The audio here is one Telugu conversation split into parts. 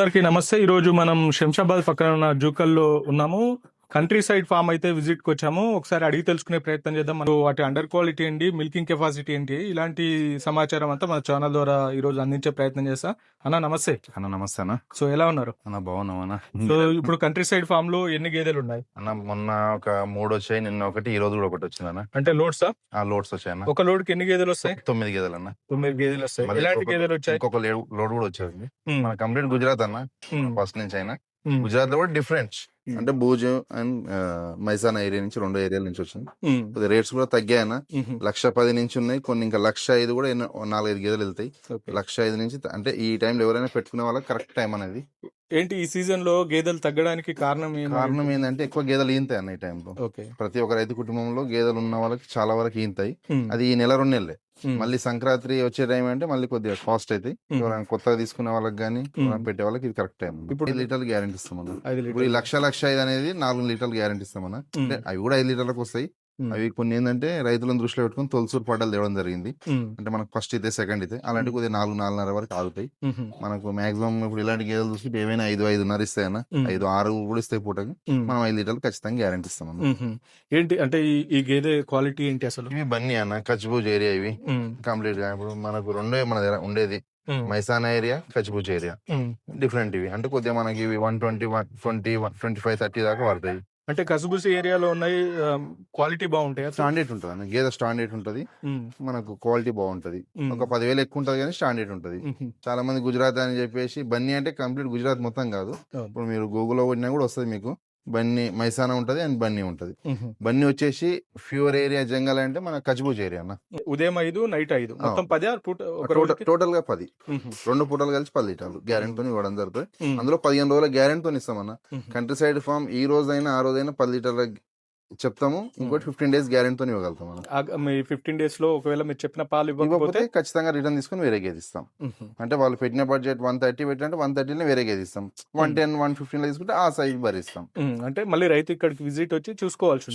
అందరికీ నమస్తే. ఈరోజు మనం శంషాబాద్ పక్కన ఉన్న జూకల్లో ఉన్నాము. కంట్రీ సైడ్ ఫామ్ అయితే విజిట్కి వచ్చాము. ఒకసారి అడిగి తెలుసుకునే ప్రయత్నం చేద్దాం. మనం వాటి అండర్ క్వాలిటీ ఏంటి, మిల్కింగ్ కెపాసిటీ ఏంటి, ఇలాంటి సమాచారం అంతా మన ఛానల్ ద్వారా ఈరోజు అందించే ప్రయత్నం చేస్తా. అన్న నమస్తే. అన్న నమస్తే అన్న. సో ఎలా ఉన్నారు అన్న బాగున్నాం అన్న. సో ఇప్పుడు కంట్రీ సైడ్ ఫామ్ లో ఎన్ని గేదెలు ఉన్నాయి అన్న? మొన్న ఒక 3 వచ్చాయి, నిన్న ఒకటి, ఈ రోజు కూడా ఒకటి వచ్చింది అన్న. అంటే లోడ్సా? ఆ లోడ్స్ వచ్చాయి అన్న. ఒక లోడ్ కి ఎన్ని గేదెలు వస్తాయి? 9 గేదెలు అన్న. 9 గేదెలు వస్తాయి. మళ్ళీ ఎలాంటి గేదెలు వచ్చాయి? ఇంకొక లోడ్ కూడా వచ్చేది. మన కంప్లీట్ గుజరాత్ అన్న. ఫస్ట్ నుంచి అయినా గుజరాత్ లో కూడా డిఫరెంట్ అంటే భూజ్ అండ్ మైసానా ఏరియా నుంచి 2 ఏరియాల నుంచి వచ్చింది. కొద్దిగా రేట్స్ కూడా తగ్గాయన్న. 1,10,000 నుంచి ఉన్నాయి కొన్ని, ఇంకా 1,05,000 కూడా 4-5 గేదెలు వెళ్తాయి. 1,05,000 నుంచి అంటే ఈ టైంలో ఎవరైనా పెట్టుకునే వాళ్ళకి కరెక్ట్ టైం అనేది. ఏంటి ఈ సీజన్ లో గేదెలు తగ్గడానికి కారణం ఏంటంటే ఎక్కువ గేదెలు ఈంతాయి అన్న ఈ టైంలో. ప్రతి ఒక్క రైతు కుటుంబంలో గేదెలు ఉన్న వాళ్ళకి చాలా వరకు ఈంతాయి. అది ఈ నెల 2 నెలలే. మళ్ళీ సంక్రాంతి వచ్చే టైం అంటే మళ్ళీ కొద్దిగా కాస్ట్ అయితే ఎవరైనా కొత్తగా తీసుకునే వాళ్ళకి కానీ పెట్టే వాళ్ళకి ఇది కరెక్ట్ టైం. ఇప్పుడు 5 లీటర్లు గ్యారెంటీ ఇస్తామన్నా. ఇప్పుడు ఈ 1,05,000 అనేది 4 లీటర్లు గ్యారెంటీ ఇస్తామన్నా. అంటే అవి కూడా 5 లీటర్లకు వస్తాయి. అవి కొన్ని ఏంటంటే రైతులను దృష్టిలో పెట్టుకుని తొలసూరు పడ్డలు తేవడం జరిగింది. అంటే మనకు ఫస్ట్ అయితే సెకండ్ అయితే అలాంటి కొద్దిగా 4-4.5 వరకు ఆగుతాయి. మనకు మాక్సిమం ఇప్పుడు ఇలాంటి గేదెలు చూసి ఏమైనా 5-5.5 ఇస్తాయన్నా, 5-6 కూడా ఇస్తాయి పూటకి. మనం 5 లీటర్లు ఖచ్చితంగా గ్యారెంటీ ఇస్తామన్నా. ఏంటి అంటే ఈ గేదె క్వాలిటీ ఏంటి అసలు? ఇవి బన్నీ అన్న, కచ్బూజ్ ఏరియా. ఇవి కంప్లీట్ గా ఇప్పుడు మనకు 2 మన దగ్గర ఉండేది మైసానా ఏరియా, కచ్బూజ్ ఏరియా. డిఫరెంట్ ఇవి అంటే కొద్దిగా మనకి ఇవి 120, 120, 125, 30 దాకా పడతాయి. అంటే కసుబుసి ఏరియాలో ఉన్నాయి. క్వాలిటీ బాగుంటాయి. స్టాండర్డ్ ఉంటుంది అన్న, గేదె స్టాండర్డ్ ఉంటది, మనకు క్వాలిటీ బాగుంటది. ఒక 10,000 ఎక్కువ ఉంటది కానీ స్టాండర్డ్ ఉంటది. చాలా మంది గుజరాత్ అని చెప్పేసి బన్నీ అంటే కంప్లీట్ గుజరాత్ మొత్తం కాదు. ఇప్పుడు మీరు గూగుల్లో కొట్టినా కూడా వస్తుంది మీకు. బన్నీ మైసానా ఉంటది అండ్ బన్నీ ఉంటది. బన్నీ వచ్చేసి ప్యూర్ ఏరియా జంగల్ అంటే మన కచ్బూజ్ ఏరియా అన్న. ఉదయం 5 నైట్ 5 మొత్తం 10 టోటల్ గా 10. 2 పూటలు కలిసి 10 లీటర్లు గ్యారెంటీతో ఇవ్వడం జరుగుతుంది. అందులో 15 రోజుల గ్యారెంటీతో ఇస్తామన్న. కంట్రీ సైడ్ ఫామ్ ఈ రోజైనా ఆ రోజైనా 10 లీటర్ల చెప్తాము. ఇంకోటి 15 days గ్యారెంటీతో ఇవ్వగలుగుతాం. మీ 15 days లో ఒకవేళ మీరు చెప్పిన పాలు ఇవ్వకపోతే ఖచ్చితంగా రిటర్న్ తీసుకుని వేరే గేది ఇస్తాం. అంటే వాళ్ళు పెట్టిన బడ్జెట్ 130 పెట్టినట్టు 130 వేరే గేది ఇస్తాం. 110, 115 తీసుకుంటే ఆ సైజ్ భరిస్తాం. అంటే మళ్ళీ రైతు ఇక్కడికి విజిట్ వచ్చి చూసుకోవాల్సి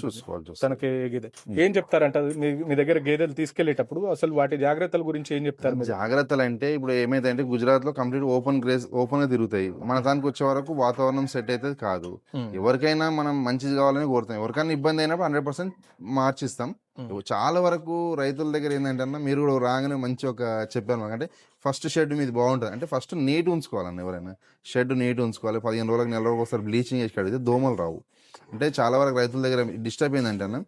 తనకి గేదె. ఏం చెప్తారంట మీ దగ్గర గేదెలు తీసుకెళ్లేటప్పుడు అసలు వాటి జాగ్రత్తల గురించి ఏం చెప్తారు? జాగ్రత్తలు అంటే ఇప్పుడు ఏమైతే గుజరాత్ లో కంప్లీట్ ఓపెన్ గా తిరుగుతాయి. మన దానికి వచ్చే వరకు వాతావరణం సెట్ అయితే కాదు. ఎవరికైనా మనం మంచిది కావాలని కోరుతాం. ఎవరికైనా ఇబ్బంది అయినప్పుడు 100% మార్చిస్తాం. చాలా వరకు రైతుల దగ్గర ఏంటంటే మీరు కూడా రాగానే మంచి ఒక చెప్పాను అంటే ఫస్ట్ షెడ్ మీద బాగుంటుంది. అంటే ఫస్ట్ నీట్ ఉంచుకోవాలన్న. ఎవరైనా షెడ్ నీట్ ఉంచుకోవాలి. 15 రోజులకు, నెల రోజులకు ఒకసారి బ్లీచింగ్ వేసి కడిగితే దోమలు రావు. అంటే చాలా వరకు రైతుల దగ్గర డిస్టర్బ్ అయిందంటే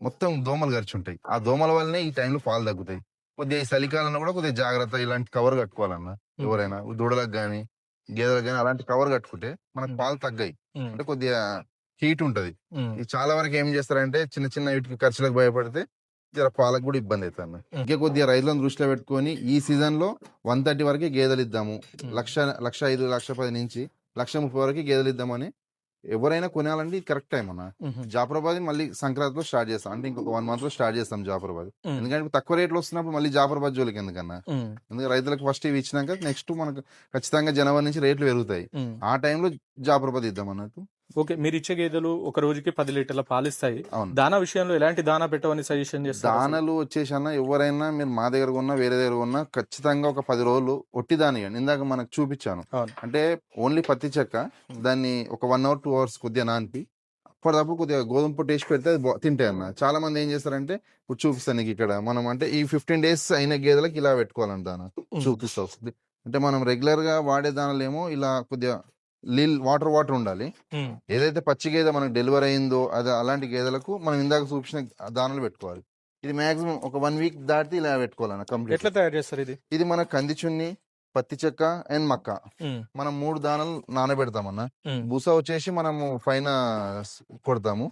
మొత్తం దోమలు గరిచి ఉంటాయి. ఆ దోమల వల్లనే ఈ టైంలో పాలు తగ్గుతాయి. కొద్దిగా ఈ చలికాలంలో కూడా కొద్దిగా జాగ్రత్త ఇలాంటి కవర్ కట్టుకోవాలన్న. ఎవరైనా దూడలకు కానీ గేదెలకు కానీ అలాంటి కవర్ కట్టుకుంటే మనకు పాలు తగ్గాయి. అంటే కొద్దిగా హీట్ ఉంటది. చాలా వరకు ఏం చేస్తారంటే చిన్న చిన్న వీటికి ఖర్చులకు భయపడితే జర పాలకు కూడా ఇబ్బంది అవుతుంది. ఇంకా కొద్దిగా రైతులను దృష్టిలో పెట్టుకొని ఈ సీజన్ లో 130 వరకు గేదెలు ఇద్దాము. 1,05,000, 1,10,000 నుంచి 1,30,000 వరకు గేదెలు ఇద్దామని ఎవరైనా కొనాలంటే ఇది కరెక్ట్ టైం అన్న. జాఫరాబాద్ మళ్ళీ సంక్రాంతిలో స్టార్ట్ చేస్తాం. అంటే ఇంకొక 1 month లో స్టార్ట్ చేస్తాం జాఫరాబాద్. ఎందుకంటే తక్కువ రేట్లు వస్తున్నప్పుడు మళ్ళీ జాఫరాబాద్ జోలికి ఎందుకన్నా. ఎందుకంటే రైతులకు ఫస్ట్ ఇవి ఇచ్చినాక నెక్స్ట్ మనకు ఖచ్చితంగా జనవరి నుంచి రేట్లు పెరుగుతాయి. ఆ టైంలో జాఫరాబాద్ ఇద్దాం అన్నట్టు. ఓకే, మీరు ఇచ్చే గేదెలు ఒక రోజుకి 10 లీటర్ల పాలు ఇస్తాయి. దానా విషయంలో ఎలాంటి దానా పెట్టమని సజెషన్ చేస్తారు? దానాలు వచ్చేసి అన్న ఎవరైనా మీరు మా దగ్గర ఉన్నా వేరే దగ్గర ఉన్నా ఖచ్చితంగా ఒక 10 రోజులు ఒట్టి దాని ఇందాక మనకు చూపించాను. అంటే ఓన్లీ పత్తి చెక్క దాన్ని ఒక 1 hour 2 hours కొద్దిగా నానిపి అప్పటిదప్పుడు కొద్దిగా గోధుమ పొట్టు వేసి పెడితే అది తింటాయి అన్న. చాలా మంది ఏం చేస్తారంటే ఇప్పుడు చూపిస్తాను నీకు ఇక్కడ మనం అంటే ఈ 15 days అయిన గేదెలకు ఇలా పెట్టుకోవాలంట దానా. చూపిస్తా వస్తుంది. అంటే మనం రెగ్యులర్ గా వాడే దానాలు ఏమో ఇలా కొద్దిగా వాటర్ ఉండాలి. ఏదైతే పచ్చి గేదె మనకు డెలివరీ అయిందో అది అలాంటి గేదెలకు మనం ఇందాక చూపించిన దానాలు పెట్టుకోవాలి. ఇది మాక్సిమం ఒక 1 week దాటితే ఇలా పెట్టుకోవాలన్న కంప్లీట్. ఎట్లా తయారు చేస్తారు ఇది? ఇది మన కంది చున్ని, పత్తి చెక్క అండ్ మక్క మనం 3 దానాలు నానబెడతామన్న. బూస వచ్చేసి మనము పైన కొడతాము.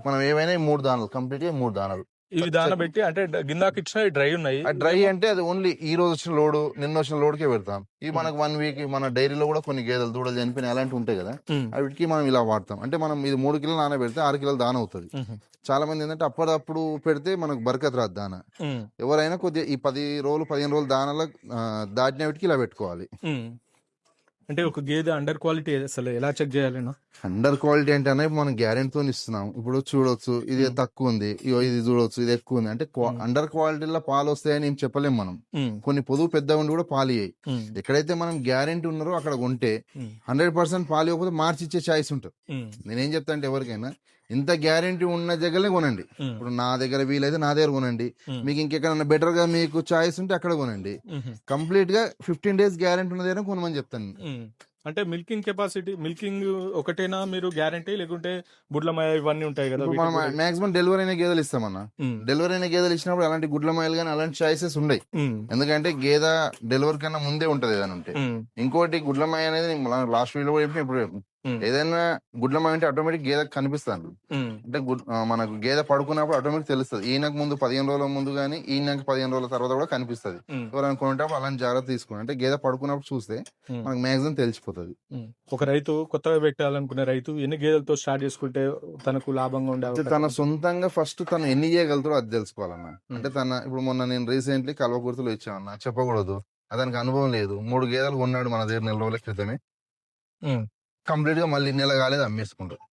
మనం ఏవైనా 3 దానాలు కంప్లీట్ గా 3 దానాలు ఇవి దాన పెట్టి అంటే గిన్నాకి ఇచ్చిన డ్రై ఉన్నాయి. డ్రై అంటే అది ఓన్లీ ఈ రోజు వచ్చిన లోడు నిన్న వచ్చిన లోడ్కే పెడతాం. ఇవి మనకు 1 week మన డైరీలో కూడా కొన్ని గేదెలు దూడలు చనిపోయిన అలాంటివి ఉంటాయి కదా, వీటికి మనం ఇలా వాడతాం. అంటే మనం ఇది 3 కిలోలు నానబెడితే 6 కిలోలు దాన అవుతుంది. చాలా మంది ఏంటంటే అప్పటిదప్పుడు పెడితే మనకు బరకత్ రాదు దాన. ఎవరైనా కొద్దిగా ఈ 10 రోజులు 15 రోజులు దానాల దాటిన వీటికి ఇలా పెట్టుకోవాలి. అంటే ఒక గేదె అండర్ క్వాలిటీ అసలు ఎలా చెక్ చేయాలన్నా? అండర్ క్వాలిటీ అంటే అన్న ఇప్పుడు మనం గ్యారెంటీతో ఇస్తున్నాం. ఇప్పుడు చూడొచ్చు ఇది హ్మ్. తక్కువ ఉంది, ఇగో ఇది చూడొచ్చు ఇది ఎక్కువ ఉంది అంటే హ్మ్. అండర్ క్వాలిటీలో పాలు వస్తాయని ఏం చెప్పలేం మనం. హ్మ్. కొన్ని పొదుగు పెద్దగా ఉండి కూడా పాలు ఇయ్యాయి. హ్మ్. ఎక్కడైతే మనం గ్యారెంటీ ఉన్నారో అక్కడ కొంటే హ్మ్. 100% పాలు ఇవ్వకపోతే మార్చి ఇచ్చే ఛాయిస్ ఉంటుంది. హ్మ్. నేనేం చెప్తా అంటే ఎవరికైనా ఇంత గ్యారెంటీ ఉన్న దగ్గరనే కొనండి. హ్మ్. ఇప్పుడు నా దగ్గర వీలైతే నా దగ్గర కొనండి. హ్మ్. మీకు ఇంకెక్కడన్నా బెటర్గా మీకు చాయిస్ ఉంటే అక్కడ కొనండి. హుహు. కంప్లీట్ గా 15 days గ్యారెంటీ ఉన్న దగ్గర కొనమని చెప్తాను నేను. హ్మ్. అంటే మిల్కింగ్ కెపాసిటీ మిల్కింగ్ ఒకటేనా మీరు గ్యారంటీ లేకుంటే గుడ్లమయ ఇవన్నీ ఉంటాయి గదా! ఇప్పుడు మనం వీటికి కూడా మాక్సిమం డెలివరీ అయిన గేదెలు ఇస్తామన్న. హ్మ్. డెలివరీ అయిన గేదెలు ఇచ్చినప్పుడు అలాంటి గుడ్ల మైలు కానీ అలాంటి చాయిసెస్ ఉండయి. హ్మ్. ఎందుకంటే గేదె డెలివరీ కన్నా ముందే ఉంటది ఏదైనా ఉంటే. హ్మ్. ఇంకోటి గుడ్ల మాయ అనేది లాస్ట్ వీడియో కూడా చెప్పిన ఇప్పుడు చెప్పిన. హ్మ్. ఏదైనా గుడ్ల మాయ అంటే ఆటోమేటిక్ గేదె కనిపిస్తాను. హ్మ్. అంటే మనకు గేదె పడుకున్నప్పుడు ఆటోమేటిక్ తెలుస్తుంది. ఈయనకు ముందు 15 రోజుల ముందు కానీ ఈయనకు 15 రోజుల తర్వాత కూడా కనిపిస్తుంది. హ్మ్. ఎవరైనా కొనేటప్పుడు అలాంటి జాగ్రత్త తీసుకోండి. అంటే గేదె పడుకున్నప్పుడు చూస్తే హ్మ్. మనకు మాక్సిమం తెలిసిపోతుంది. హ్మ్. ఒక రైతు కొత్తగా పెట్టాలనుకునే రైతు ఎన్ని గేదెలతో స్టార్ట్ చేసుకుంటే తనకు లాభంగా ఉండే అంటే అవకాశం తన ఉంటుంది? సొంతంగా ఫస్ట్ తను ఎన్ని చేయగలుగుతాడో అది తెలుసుకోవాలన్న. హ్మ్. అంటే ఇప్పుడు మొన్న నేను రీసెంట్లీ కల్వకుర్తిలో ఇచ్చామన్న, చెప్పకూడదు. అతనికి అనుభవం లేదు. 3 గేదెలు కొన్నాడు మన దగ్గర నెల రోజుల క్రితమే. హ్మ్. కంప్లీట్ గా మళ్ళీ నెల కాలేదు అమ్మేసుకుంటాడు.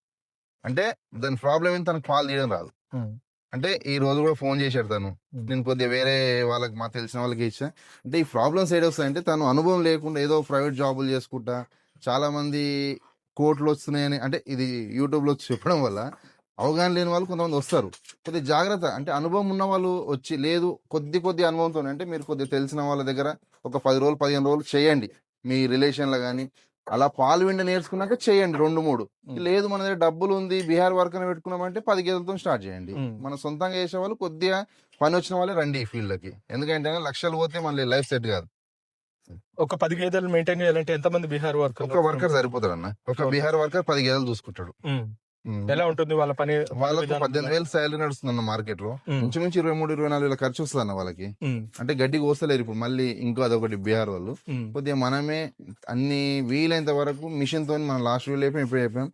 అంటే దాని ప్రాబ్లం ఏంటి, తనకు పాలు తీయడం రాదు. హ్మ్. అంటే ఈ రోజు కూడా ఫోన్ చేశాడు తను. హ్మ్. నేను కొద్దిగా వేరే వాళ్ళకి మాకు తెలిసిన వాళ్ళకి ఇచ్చా. అంటే ఈ ప్రాబ్లమ్స్ ఏడు వస్తాయంటే తను అనుభవం లేకుండా ఏదో ప్రైవేట్ జాబులు చేసుకుంటా చాలా మంది కోట్లు వస్తున్నాయని అంటే ఇది యూట్యూబ్ లో చెప్పడం వల్ల అవగాహన లేని వాళ్ళు కొంతమంది వస్తారు. కొద్దిగా జాగ్రత్త, అంటే అనుభవం ఉన్న వాళ్ళు వచ్చి లేదు కొద్ది అనుభవంతో అంటే మీరు కొద్దిగా తెలిసిన వాళ్ళ దగ్గర ఒక 10 రోజులు 15 రోజులు చేయండి. మీ రిలేషన్లో కానీ అలా పాలు విండి నేర్చుకున్నాక చేయండి 2-3. హ్మ్. లేదు మన దగ్గర డబ్బులు ఉంది బీహార్ వర్క్ అని పెట్టుకున్నామంటే 10 గేదెలతో స్టార్ట్ చేయండి. హ్మ్. మన సొంతంగా చేసే వాళ్ళు కొద్దిగా పని వచ్చిన వాళ్ళే రండి ఈ ఫీల్డ్‌కి. ఎందుకంటే లక్షలు పోతే మళ్ళీ లైఫ్ సెట్ కాదు. ఒక 10 గేదెలు మెయింటైన్ చేయాలంటే ఎంతమంది బీహార్ వర్కర్లు ఒక అవసరం? వర్కర్ సరిపోతాడన్న. ఒక ఓకే. బీహార్ వర్కర్ 10 గేదెలు చూసుకుంటాడు. హ్మ్. హ్మ్. ఎలా ఉంటుంది వాళ్ళ పని పని వాళ్ళకు విధానం ఎలా? 18,000 సాలరీ నడుస్తుందన్న మార్కెట్‌లో. హ్మ్. ఇంచుమించు 23-24 వేల ఖర్చు వస్తదన్న వాళ్ళకి. హ్మ్. అంటే గడ్డి కోస్తలేరు ఇప్పుడు మళ్ళీ ఇంకో అదొకటి బీహార్ వాళ్ళు. హ్మ్. కొద్దిగా మనమే అన్ని వీలైనంత వరకు మిషన్‌తోని మనం లాస్ట్ వీడియోలో చెప్పాం, ఇప్పుడు చెప్పాం.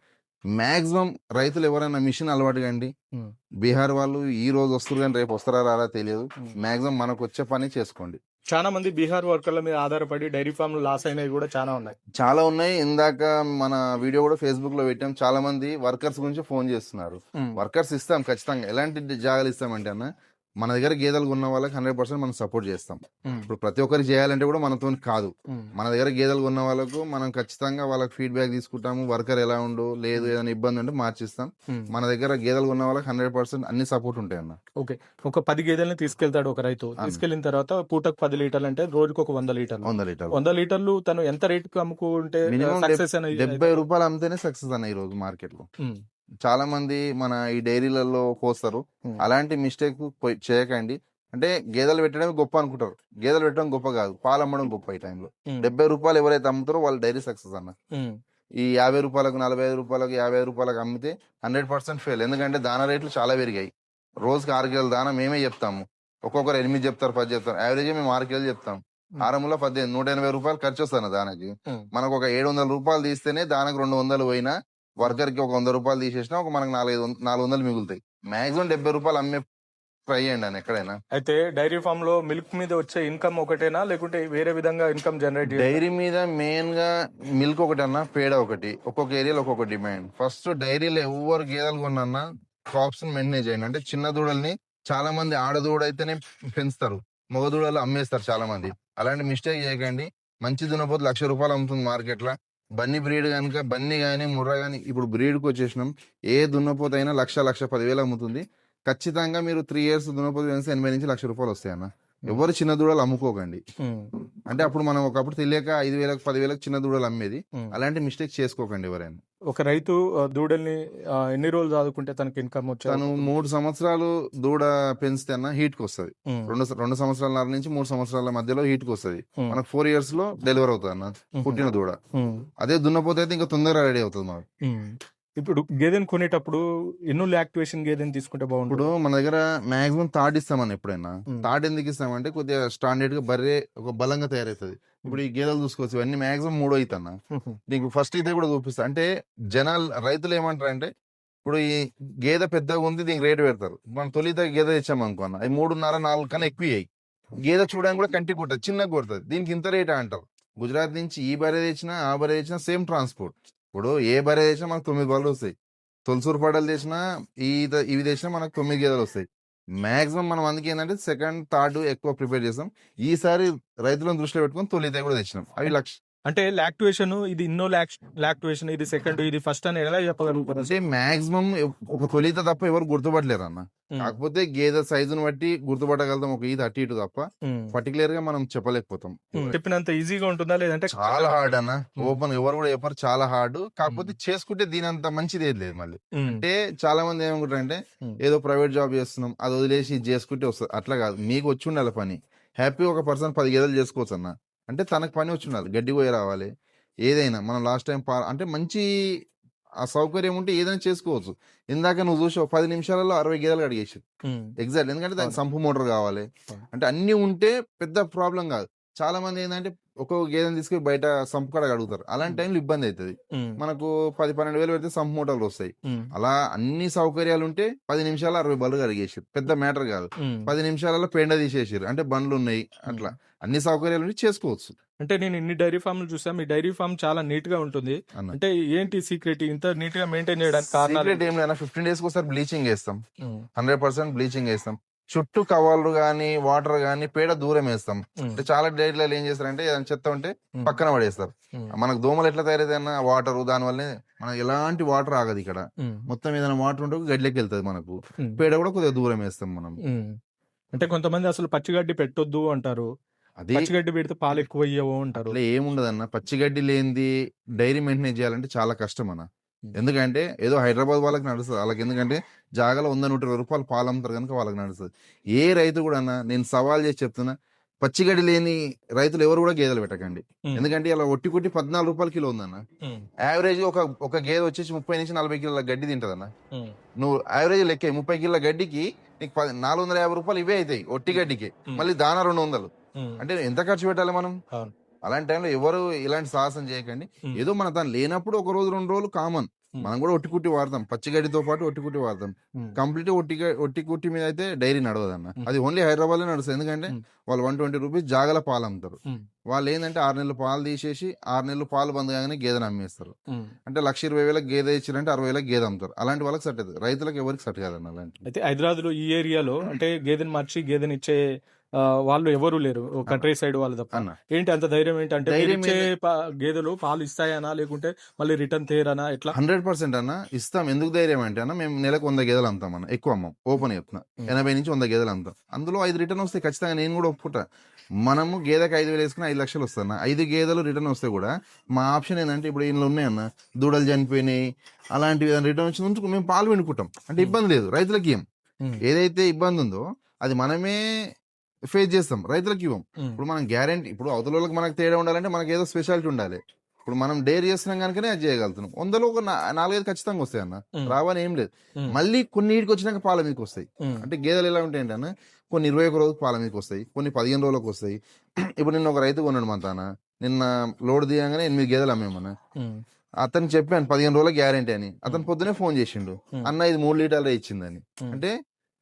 మాక్సిమం రైతులు ఎవరైనా మిషన్ అలవాటు కండి. హ్మ్. బీహార్ వాళ్ళు ఈ రోజు వస్తుర్రు కానీ రేపు వస్తారా రారా తెలియదు. హ్మ్. మాక్సిమం మనకు వచ్చే పని చేసుకోండి. చాలా మంది బీహార్ వర్కర్ల మీద ఆధారపడి డైరీ ఫార్మ్‌లు లాస్ అయినవి కూడా చాలా ఉన్నాయి. చాలా ఉన్నాయి. ఇందాక మన వీడియో కూడా ఫేస్‌బుక్‌లో పెట్టాం. చాలా మంది వర్కర్స్ గురించి ఫోన్ చేస్తున్నారు. హ్మ్. వర్కర్స్ ఇస్తాం ఖచ్చితంగా. ఎలాంటి జాగాలు ఇస్తామంటే అన్న, మన దగ్గర గేదెలు కొన్న వాళ్ళకి 100% మనం సపోర్ట్ చేస్తాం. హ్మ్. ఇప్పుడు ప్రతి ఒక్కరికి చేయాలంటే కూడా మనతోని కాదు. హ్మ్. మన దగ్గర గేదెలు కొన్న వాళ్ళకు మనం ఖచ్చితంగా వాళ్ళకి ఫీడ్‌బ్యాక్ తీసుకుంటాము. వర్కర్ ఎలా ఉండు, లేదు హ్మ్. ఏదైనా ఇబ్బంది ఉంటే మార్చిస్తాం. హ్మ్. మన దగ్గర గేదెలు కొన్న వాళ్ళకి 100% అన్ని సపోర్ట్ ఉంటాయన్న. ఓకే. ఒక 10 గేదెల్ని తీసుకెళ్తాడు ఒక రైతు. అన్న తీసుకెళ్ళిన తర్వాత పూటకు 10 లీటర్లు అంటే రోజుకు ఒక 100 లీటర్లు. 100 లీటర్లు. 100 లీటర్లు తను ఎంత రేట్‌కి అమ్ముకుంటే మినిమం సక్సెస్ అనేది రూ. అయితది? 70 అమ్మితేనే సక్సెస్ అన్న ఈరోజు మార్కెట్‌లో. హ్మ్. చాలా మంది మన ఈ డైరీలలో పోస్తారు. హ్మ్. అలాంటి మిస్టేక్ చేయకండి. అంటే గేదెలు పెట్టడమే గొప్ప అనుకుంటారు. గేదెలు పెట్టడం గొప్ప కాదు. పాలు అమ్మడం గొప్ప ఈ టైంలో. హ్మ్. రూ. 70 ఎవరైతే అమ్ముతారో వాళ్ళు డైరీ సక్సెస్ అన్న. హ్మ్. ఈ రూ. 50కు, రూ. 45కు, రూ. 55కు అమ్మితే 100% ఫెయిల్. ఎందుకంటే దానా రేట్లు చాలా పెరిగాయి. రోజుకి 6 కిలోల దానా మేమే చెప్తాము. ఒక్కొక్కరు 8 చెప్తారు, 10 చెప్తారు. యావరేజ్ మేము 6 కిలోలు చెప్తాం. హ్మ్. 6 18 రూ. 180 ఖర్చు వస్తుంది దానికి. హ్మ్. మనకు ఒక రూ. 700 తీస్తేనే దానికి 200 పోయినా వర్కర్‌కి ఒక రూ. 100 తీసేసినా ఒక మనకు 400 మిగులుతాయి. మాక్సిమం రూ. 70 అమ్మే ట్రై చేయండి అన్న ఎక్కడైనా. అయితే డైరీ ఫార్మ్‌లో మిల్క్ మీద వచ్చే ఇన్‌కమ్ ఒకటేనా? లేకుంటే వేరే విధంగా ఇన్‌కమ్ జనరేట్ చేయొచ్చా? డైరీ మీద మెయిన్‌గా మిల్క్ ఒకటన్నా, పేడ ఒకటి. ఒక్కొక్క ఏరియాలో ఒక్కొక్క డిమాండ్. ఫస్ట్ డైరీలో ఎవ్వరు గేదెలు కొన్నా క్రాప్స్‌ని మెయింటైన్ చేయండి. అంటే చిన్న దూడల్ని చాలా మంది ఆడదూడ అయితేనే పెంచుతారు. మగ దూడలు అమ్మేస్తారు చాలా మంది. అలాంటి మిస్టేక్ చేయకండి. మంచి దున్నపోతు రూ. 1,00,000 అమ్ముతుంది మార్కెట్‌ల. బన్నీ బ్రీడ్ గనుక బన్నీ గాని, ముర్రా గాని ఇప్పుడు బ్రీడ్‌కి వచ్చేసినాం. ఏ దున్నపోతైనా 1,10,000 అమ్ముతుంది. ఖచ్చితంగా మీరు 3 ఇయర్స్ దున్నపోతు పెంచితే 80-1,00,000 వస్తాయన్న. హ్మ్. ఎవరు చిన్న దూడలు అమ్ముకోకండి. హ్మ్. అంటే అప్పుడు మనం ఒకప్పుడు తెలియక 5,000కి 10,000కి చిన్న దూడలు అమ్మేది. హ్మ్. అలాంటి మిస్టేక్ చేసుకోకండి ఎవరైనా. ఒక రైతు దూడల్ని ఎన్ని రోజులు సాదుకుంటే తనకి ఇన్‌కమ్ వచ్చే తను అవకాశం? 3 సంవత్సరాలు దూడ పెంచితే అన్న హీట్‌కొస్తది. హ్మ్. 2 సంవత్సరాలన్నర నుంచి 3 సంవత్సరాల మధ్యలో హీట్‌కొస్తది. హ్మ్. మనకు 4 ఇయర్స్‌లో డెలివరీ అవుతదన్న హుహు. పుట్టిన దూడ. హ్మ్. అదే దున్నపోతే అయితే ఇంకా తొందరగా రెడీ అవుతది మనకు. హ్మ్. ఇప్పుడు గేదెని కొనేటప్పుడు ఎన్నుల యాక్టివేషన్ గేదెని తీసుకుంటే ఇప్పుడు బావుంటది? మన దగ్గర మాక్సిమం తాడు ఇస్తామన్న ఎప్పుడైనా. హ్మ్. తాడు ఎందుకు ఇస్తామంటే కొద్దిగా స్టాండర్డ్‌గా బర్రె ఒక బలంగా తయారైతది. ఇప్పుడు ఈ గేదెలు చూసుకోవచ్చు ఇవన్నీ మాక్సిమం 3 ఈతన్న. హుహు. నీకు ఫస్ట్ ఈత కూడా చూపిస్తా. అంటే రైతులు ఏమంటారంటే ఇప్పుడు ఈ గేదె పెద్దగా ఉంది దీనికి రేటు పెడతారు. మనం తొలి ఈత గేదె తెచ్చామనుకో అన్న, అవి 3.5, 4 కన్నా ఎక్కువ ఇయ్యాయి. గేదె చూడడానికి కూడా కంటికి కొట్టదు, చిన్నగా కొడుతుంది. దీనికి ఇంత రేటా అంటారు. గుజరాత్ నుంచి ఈ బర్రె తెచ్చినా ఆ బర్రె తెచ్చినా సేమ్ ట్రాన్స్పోర్ట్. ఇప్పుడు ఏ బర్రె తెచ్చినా మనకు 9 బర్రెలు వస్తాయి. తొలసూరు పడలు తెచ్చినా ఇవి తెచ్చినా మనకు 9 గేదెలు వస్తాయి. మాక్సిమం మనం అందుకే ఏంటంటే సెకండ్, థర్డ్ ఎక్కువ ప్రిపేర్ చేస్తాం. ఈసారి రైతులను దృష్టిలో పెట్టుకొని తొలిత కూడా తెచ్చినాం. అవి అంటే లాక్టివేషన్ ఇది ఇన్నో లాక్టివేషన్ ఇది సెకండ్ ఇది ఫస్ట్ అని ఎలా చెప్పగలుగుతారు? అంటే మాక్సిమం ఒక తొలిత తప్ప ఎవరు గుర్తుపట్టలేరు అన్న. కాకపోతే గేదె సైజును బట్టి గుర్తుపట్టగలుగుతాం ఒక ఈత అటు ఇటు తప్ప పర్టికులర్ గా మనం చెప్పలేకపోతాం. చెప్పినంత ఈజీగా ఉంటుందా లేదంటే చాలా హార్డ్ అన్న. ఓపెన్ ఎవరు కూడా చెప్పారు చాలా హార్డ్. కాకపోతే చేసుకుంటే దీని అంత మంచిది ఏది లేదు మళ్ళీ. అంటే చాలా మంది ఏమనుకుంటారంటే ఏదో ప్రైవేట్ జాబ్ చేస్తున్నాం అది వదిలేసి ఇది చేసుకుంటే వస్తుంది. అట్లా కాదు, మీకు వచ్చి ఉండాలి పని. హ్యాపీ ఒక పర్సన్ 10 గేదెలు చేసుకోవచ్చు అన్న. అంటే తనకు పని వచ్చి ఉండాలి, గడ్డి పోయి రావాలి. ఏదైనా మనం లాస్ట్ టైం అంటే మంచి ఆ సౌకర్యం ఉంటే ఏదైనా చేసుకోవచ్చు. ఇందాక నువ్వు చూసి 10 నిమిషాలలో 60 గేదెలు అడిగేసి ఎగ్జాక్ట్. ఎందుకంటే దానికి సంపు మోటార్ కావాలి. అంటే అన్ని ఉంటే పెద్ద ప్రాబ్లం కాదు. చాలా మంది ఏంటంటే ఒక్కొక్క గేదెని తీసుకుని బయట సంపు కాడ అడుగుతారు. అలాంటి టైంలో ఇబ్బంది అవుతుంది. మనకు 10-12 వేలు పెడితే సంపు మోటార్లు వస్తాయి. అలా అన్ని సౌకర్యాలు ఉంటే 10 నిమిషాలు 60 బళ్ళు అడిగేసారు. పెద్ద మ్యాటర్ కాదు. 10 నిమిషాలలో పెండ తీసేసారు. అంటే బండ్లు ఉన్నాయి. అట్లా అన్ని సౌకర్యాలు ఉంటే చేసుకోవచ్చు. అంటే నేను ఇన్ని డైరీ ఫామ్లు చూసా, మీ డైరీ ఫామ్ చాలా నీట్ గా ఉంటుంది. అంటే ఏంటి సీక్రెట్ ఇంత నీట్ గా మెయింటైన్ చేయడానికి కారణాలు? సీక్రెట్ ఏం లేదా, 15 days ఒకసారి బ్లీచింగ్ వేస్తాం. 100% బ్లీచింగ్ వేస్తాం. చుట్టూ కవర్లు గానీ వాటర్ గానీ పేడ దూరం వేస్తాం. అంటే చాలా డైరీలలో ఏం చేస్తారంటే ఏదైనా చెత్త ఉంటే పక్కన పడేస్తారు. మనకు దోమలు ఎట్లా తయారైతే వాటర్ దానివల్లనే మనకి ఎలాంటి వాటర్ ఆగదు ఇక్కడ. మొత్తం ఏదైనా వాటర్ ఉంటే గడ్డిలోకి వెళ్తుంది. మనకు పేడ కూడా కొద్దిగా దూరం వేస్తాం మనం. అంటే కొంతమంది అసలు పచ్చిగడ్డి పెట్టొద్దు అంటారు. అది పచ్చిగడ్డి పెడితే పాలు ఎక్కువ అయ్యవు అంటారు. అట్లా ఏముండదన్న. పచ్చిగడ్డి లేనిది డైరీ మెయింటైన్ చేయాలంటే చాలా కష్టం అన్న. ఎందుకంటే ఏదో హైదరాబాద్ వాళ్ళకి నడుస్తుంది. వాళ్ళకి ఎందుకంటే జాగాలో 100-120 రూపాయలు పాలు అమ్ముతారు కనుక వాళ్ళకి నడుస్తుంది. ఏ రైతు కూడా అన్న, నేను సవాల్ చేసి చెప్తున్నా, పచ్చిగడ్డి లేని రైతులు ఎవరు కూడా గేదెలు పెట్టకండి. ఎందుకంటే ఇలా ఒట్టి కొట్టి 14 రూపాయల కిలో ఉందన్న. యావరేజ్ ఒక గేదె వచ్చేసి 30-40 కిలోల గడ్డి తింటదన్న. నువ్వు యావరేజ్ లెక్క 30 కిలోల గడ్డికి నీకు 450 రూపాయలు ఇవే అవుతాయి ఒట్టి గడ్డికి. మళ్ళీ దానా 200. అంటే ఎంత ఖర్చు పెట్టాలి మనం? అలాంటి టైంలో ఎవరు ఇలాంటి సాహసం చేయకండి. ఏదో మన తను లేనప్పుడు 1 రోజు 2 రోజులు కామన్. మనం కూడా ఒట్టి కుట్టి వాడతాం. పచ్చిగడ్డితో పాటు ఒట్టి కుట్టి వాడతాం. కంప్లీట్ ఒట్టి కుట్టి మీద అయితే డైరీ నడవదన్న. అది ఓన్లీ హైదరాబాద్ లో నడుస్తుంది. ఎందుకంటే వాళ్ళు 120 రూపీస్ జాగల పాలు అమ్ముతారు. వాళ్ళు ఏంటంటే 6 నెలలు పాలు తీసేసి 6 నెలలు పాలు బంద్ కాగానే గేదెని అమ్మేస్తారు. అంటే 1,20,000 గేదె ఇచ్చారంటే 60,000 గేదె అమ్ముతారు. అలాంటి వాళ్ళకి సెట్ అవుతుంది. రైతులకు ఎవరికి సెట్ కాదన్న. అలాంటి అయితే హైదరాబాద్ లో ఈ ఏరియాలో అంటే గేదెని మార్చి గేదెని ఇచ్చే వాళ్ళు ఎవరు లేరు, కంట్రీ సైడ్ వాళ్ళు తప్ప. ఏంటి అంత ధైర్యం ఏంటి? అంటే గేదెలు పాలు ఇస్తాయనా లేకుంటే మళ్ళీ రిటర్న్ తేరనా ఎట్లా? 100% అన్న ఇస్తాం. ఎందుకు ధైర్యం అంటే అన్న, మేము నెలకు 100 గేదెలు అమ్ముతాం అన్న. ఎక్కువ అమ్మం, ఓపెన్ చెప్తున్నా. 80-100 గేదెలు అమ్ముతాం. అందులో 5 రిటర్న్ వస్తాయి ఖచ్చితంగా. నేను కూడా ఒప్పుకుంటా. మనము గేదెకి 5,000 వేసుకుని 5 లక్షలు వస్తాయి. 5 గేదెలు రిటర్న్ వస్తే కూడా మా ఆప్షన్ ఏంటంటే, ఇప్పుడు ఇంట్లో ఉన్నాయన్న దూడలు చనిపోయినాయి అలాంటివి రిటర్న్ వచ్చి ఉంచుకు మేము పాలు వెనుకుంటాం. అంటే ఇబ్బంది లేదు రైతులకి. ఏదైతే ఇబ్బంది ఉందో అది మనమే ఫేస్ చేస్తాం, రైతులకు ఇవ్వం. ఇప్పుడు మనం గ్యారెంటీ, ఇప్పుడు అవతలకి మనకు తేడా ఉండాలంటే మనకి ఏదో స్పెషాలిటీ ఉండాలి. ఇప్పుడు మనం డైరీ చేస్తున్నాం కనుకనే అది చేయగలుగుతున్నాం. 100లో ఒక 4-5 ఖచ్చితంగా వస్తాయి అన్న. రావని ఏం లేదు. మళ్ళీ కొన్నిటికి వచ్చినాక పాల మీకు వస్తాయి. అంటే గేదెలు ఎలా ఉంటాయంటే అన్న, కొన్ని 21 రోజులకు పాల మీకు వస్తాయి, కొన్ని 15 రోజులకు వస్తాయి. ఇప్పుడు నిన్న ఒక రైతు కొన్నాడు మన తాన. నిన్న లోడ్ దిగానే 8 గేదెలు అమ్మేమన్నా. అతనికి చెప్పాను 15 రోజుల గ్యారెంటీ అని. అతను పొద్దునే ఫోన్ చేసిండు, అన్న ఇది 3 లీటర్లే ఇచ్చిందని. అంటే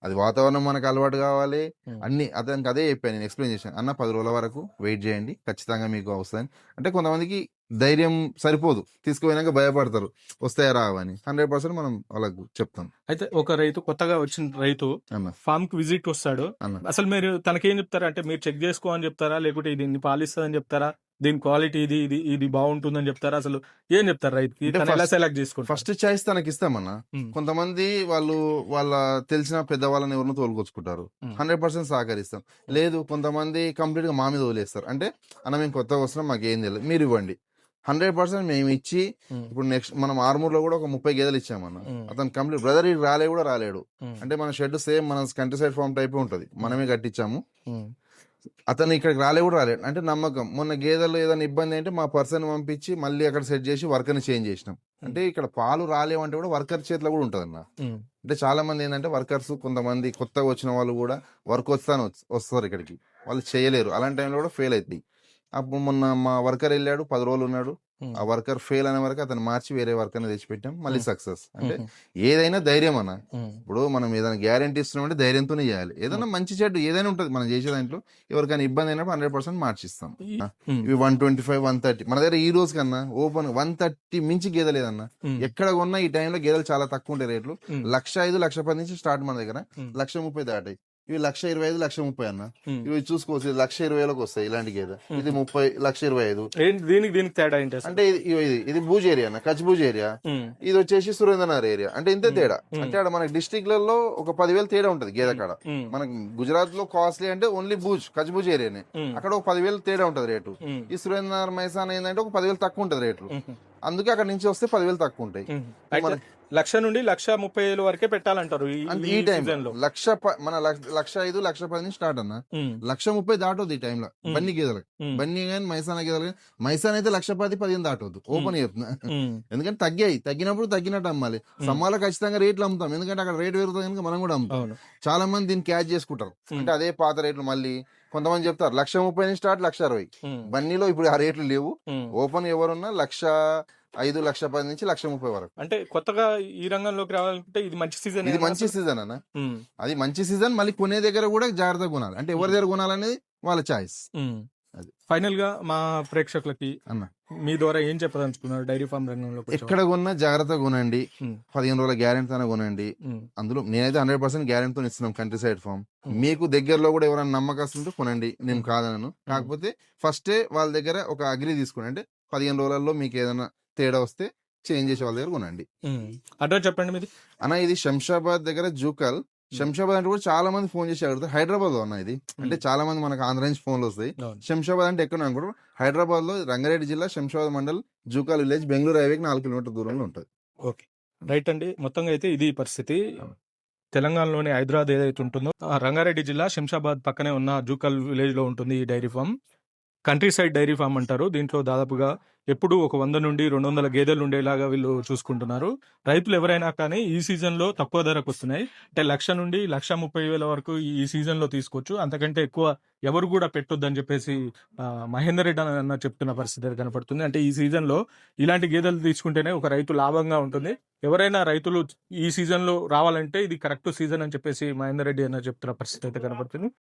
అది వాతావరణం మనకు అలవాటు కావాలి అన్ని. అతనికి అదే చెప్పాను, నేను ఎక్స్ప్లెయిన్ చేశాను. అన్న 10 రోజుల వరకు వెయిట్ చేయండి, ఖచ్చితంగా మీకు వస్తాయని. అంటే కొంతమందికి ధైర్యం సరిపోదు, తీసుకుపోయినాక భయపడతారు వస్తాయా రావని. 100% మనం వాళ్ళకు చెప్తాం. అయితే ఒక రైతు కొత్తగా వచ్చిన రైతు ఫామ్ కి విజిట్ వస్తాడు, అసలు మీరు తనకేం చెప్తారా? అంటే మీరు చెక్ చేసుకో అని చెప్తారా, లేకుంటే ఇది ఇన్ని పాలిస్తుందని చెప్తారా, దీని క్వాలిటీ ఇది ఇది ఇది బాగుంటుందని చెప్తారా, అసలు ఏం చెప్తారు రైతుకి? ఎలా సెలెక్ట్ చేసుకుంటారు? ఫస్ట్ చాయిస్ తనకి ఇస్తామన్న. కొంతమంది వాళ్ళ తెలిసిన పెద్దవాళ్ళని ఎవరినో తోలుకొచ్చుకుంటారు. 100% సహకరిస్తాం. లేదు కొంతమంది కంప్లీట్ గా మా మీద వదిలేస్తారు. అంటే అన్న మేము కొత్తగా వస్తున్నాం, మాకు ఏం తెలియదు, మీరు ఇవ్వండి. 100% మేము ఇచ్చి, ఇప్పుడు నెక్స్ట్ మనం ఆర్మూర్ లో కూడా ఒక 30 గేదెలు ఇచ్చామన్న. అతను కంప్లీట్ బ్రదర్ ఇది రాలేడు. అంటే మన షెడ్ సేమ్ మన కంట్రీ సైడ్ ఫార్మ్ టైప్ ఉంటది, మనమే కట్టించాము. అతను ఇక్కడికి రాలేడు. అంటే నమ్మకం. మొన్న గేదెలు ఏదైనా ఇబ్బంది అంటే మా పర్సన్ పంపించి మళ్ళీ అక్కడ సెట్ చేసి వర్కర్ని చేంజ్ చేసినాం. అంటే ఇక్కడ పాలు రాలేవంటే కూడా వర్కర్ చేతిలో కూడా ఉంటుంది అన్న. అంటే చాలా మంది ఏంటంటే వర్కర్స్, కొంతమంది కొత్తగా వచ్చిన వాళ్ళు కూడా వర్క్ వస్తారు ఇక్కడికి, వాళ్ళు చేయలేరు. అలాంటి టైంలో కూడా ఫెయిల్ అవుతుంది. అప్పుడు మొన్న మా వర్కర్ వెళ్ళాడు, 10 రోజులు ఉన్నాడు, ఆ వర్కర్ ఫెయిల్ అనే వరకు అతను మార్చి వేరే వర్కర్ని తెచ్చిపెట్టాం, మళ్ళీ ఉమ్, సక్సెస్. అంటే ఉమ్, ఏదైనా ధైర్యం అన్న. ఉమ్, ఇప్పుడు మనం ఏదైనా గ్యారంటీ ఇస్తున్నామంటే ధైర్యంతోనే చేయాలి. ఏదైనా మంచి చెడు ఏదైనా ఉంటుంది మనం చేసే దాంట్లో. ఎవరికైనా ఇబ్బంది అయినప్పుడు 100% మార్చిస్తాం. ఈ- ఉమ్, ఇవి 125, 130 మన దగ్గర ఈ రోజు కన్నా ఓపెన్ 130 మించి గేదె లేదన్న. ఉమ్, ఎక్కడ కొన్నా ఈ టైంలో గేదెలు చాలా తక్కువ ఉంటాయి రేట్లు. ఉమ్, 1,05,00,000, 1,10,000 నుంచి స్టార్ట్ మన దగ్గర. ఉమ్, 1,30,000 దాటాయి. ఇవి 1,25,000, 1,30,000 అన్న. ఉమ్, ఇవి చూసుకోవచ్చు, ఇది 1,20,000కి వస్తాయి ఇలాంటి గేదె. ఇది 30, 1,25,000. ఏంటి దీనికి తేడా ఏంటి అసలు? అంటే ఇది భూజ్ ఏరియా అన్న, కచ్ భూజ్ ఏరియా. ఉమ్, ఇది వచ్చేసి సురేంద్రనగర్ ఏరియా. అంటే ఇంతే తేడా. ఉమ్, అంటే ఆడ మనకి డిస్ట్రిక్ట్లలో ఒక 10,000 తేడా ఉంటది గేదె కాడ. ఉమ్, మనకి గుజరాత్ లో కాస్ట్లీ అంటే ఓన్లీ భూజ్, కచ్ భూజ్ ఏరియానే. ఉమ్, అక్కడ ఒక 10,000 తేడా ఉంటది రేటు. ఉమ్, ఈ సురేంద్రనగర్ మైసాన్ ఏంటంటే ఒక 10,000 తక్కువ ఉంటది రేట్లు. ఉమ్, అందుకే అక్కడ నుంచి వస్తే 10,000 తక్కువ ఉంటాయి. ఉమ్. అయితే మన 1,00,000 నుండి 1,30,000 వరకే పెట్టాలంటారు అంటే ఈ ఈ టైం సీజన్ లో. మన 1,05,00,000, 1,10,000 నుంచి స్టార్ట్ అన్న. ఉమ్, 1,30,000 దాటొద్దు ఈ టైంలో బన్నీ గేదెలకు. ఉమ్, బన్నీ కానీ మైసాన గేదెలు కానీ. మైసాన్ అయితే 1,10,000, 15 దాటొద్దు, ఓపెన్ చెప్తున్నా. ఉమ్, ఎందుకంటే తగ్గినప్పుడు తగ్గినట్టు అమ్మాలి. సమ్మాలో ఖచ్చితంగా రేట్లు అమ్ముతాం, ఎందుకంటే అక్కడ రేట్ పెరుగుతుంది కనుక మనం కూడా అమ్ముతాం. అవును. చాలా మంది దీన్ని క్యాచ్ చేసుకుంటారు. అంటే అదే పాత రేట్లు మళ్ళీ కొంతమంది చెప్తారు 1,30,000 నుంచి స్టార్ట్, 1,60,000. ఉమ్, బన్నీలో ఇప్పుడు ఆ రేట్లు లేవు. ఉమ్. ఓపెన్ ఎవరున్నా 1,05,00,000, 1,10,000 నుంచి 1,30,000 వరకు. అంటే కొత్తగా ఈ రంగంలోకి రావాలంటే ఇది మంచి సీజన్. ఇది మంచి సీజన్ అన్న. అది మంచి సీజన్. మళ్ళీ కొనే దగ్గర కూడా జాగ్రత్తగా కొనాలి. అంటే ఎవరి దగ్గర కొనాలనేది వాళ్ళ చాయిస్. అది. ఫైనల్ గా మా ప్రేక్షకులకి అన్న మీ ద్వారా ఏం చెప్పదలుచుకున్నారు డైరీ ఫార్మ్ రంగంలో? ఎక్కడ కొన్నా జాగ్రత్తగా కొనండి. 15 రోజుల గ్యారెంటీతోనే కొనండి. అందులో నేనైతే 100% గ్యారెంటీతో ఇస్తున్నాం కంట్రీ సైడ్ ఫార్మ్. మీకు దగ్గరలో కూడా ఎవరైనా నమ్మకస్తుంటే కొనండి, నేను కాదనను. కాకపోతే ఫస్టే వాళ్ళ దగ్గర ఒక అగ్రి తీసుకోండి. అంటే 15 రోజులలో మీకు ఏదైనా తేడా వస్తే చేంజ్ చేసే వాళ్ళ దగ్గర కొనండి. అడ్రస్ చెప్పండి మీది. అన్న ఇది శంషాబాద్ దగ్గర జూకల్. శంషాబాద్ అంటే కూడా చాలా మంది ఫోన్ చేసి అడుగుతారు. హైదరాబాద్ లో అన్న ఇది. అంటే చాలా మంది మనకు ఆంధ్ర నుంచి ఫోన్లు వస్తాయి. అవును. శంషాబాద్ అంటే ఎక్కడ అనుకుంటారు? హైదరాబాద్ లో రంగారెడ్డి జిల్లా శంషాబాద్ మండల్ జూకాల్ విలేజ్, బెంగళూరు హైవేకి 4 కిలోమీటర్ దూరంలో ఉంటుంది. ఓకే, రైట్ అండి. మొత్తంగా అయితే ఇది పరిస్థితి. తెలంగాణలోని హైదరాబాద్ ఏదైతే ఉంటుందో ఆ రంగారెడ్డి జిల్లా శంషాబాద్ పక్కనే ఉన్న జూకల్ విలేజ్ లో ఉంటుంది ఈ dairy farm. Countryside dairy farm అంటారు. దీంట్లో దాదాపుగా ఎప్పుడు ఒక 100 నుండి 200 గేదెలు ఉండేలాగా వీళ్ళు చూసుకుంటున్నారు. రైతులు ఎవరైనా కానీ ఈ సీజన్ లో తక్కువ ధరకు వస్తున్నాయి. అంటే 1,00,000 నుండి 1,30,000 వరకు ఈ సీజన్ లో తీసుకోవచ్చు. అంతకంటే ఎక్కువ ఎవరు కూడా పెట్టొద్దని చెప్పేసి మహేందర్ రెడ్డి అన్న చెప్తున్న పరిస్థితి కనపడుతుంది. అంటే ఈ సీజన్ లో ఇలాంటి గేదెలు తీసుకుంటేనే ఒక రైతు లాభంగా ఉంటుంది. ఎవరైనా రైతులు ఈ సీజన్ లో రావాలంటే ఇది కరెక్ట్ సీజన్ అని చెప్పేసి మహేందర్ రెడ్డి అన్న చెప్తున్న పరిస్థితి అయితే కనపడుతుంది.